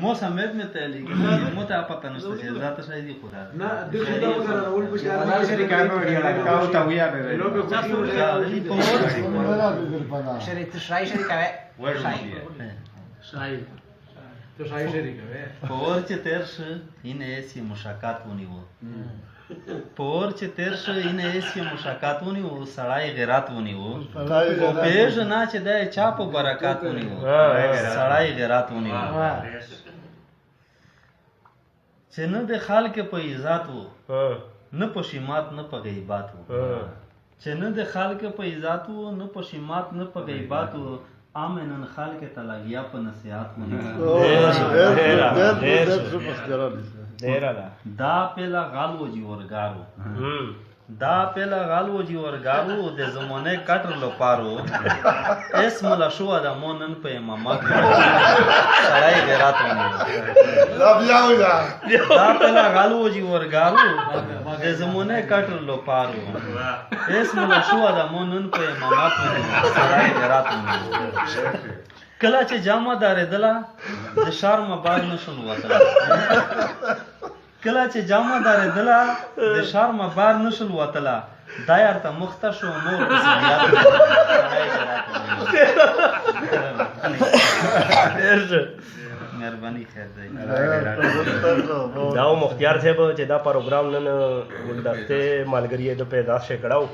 مو سمعت مثالي مو تعرف نشتغل ذات شيء دي خدا نه د خدا وسره اول بشار انا شركه نو کاو تا ویا به شركه الشاي شركه شاي تو شاي شركه por ce terș ine esi mușacat uniu por ce terș ine esi mușacat uniu sărai gerat uniu o pej na ce de ceapă baracat uniu sărai gerat uniu ce nu de halke pe izatu nu pe shimat nu pe gaibatu ce nu de halke pe izatu nu pe shimat nu pe gaibatu Amen în halke talagia pe nasihat uniu da pe la galvoji orgaru da pe la galvoji orgaru de zamane katr lo paru esm la shua da monan pe mama sarai gerat uniu da pe la galvoji orgaru de zamane katr lo paru esm la shua da monan pe mama sarai gerat uniu کله چې جامه دارېدله د ښار مبار نشول وتله کله چې جامه دارېدله د ښار مبار نشول وتله دا یارته مخته شو نور مهرباني خیر دی دا مختیار صاحب چې دا پروګرام نن ولدته مالګری د پیدا شې کړهو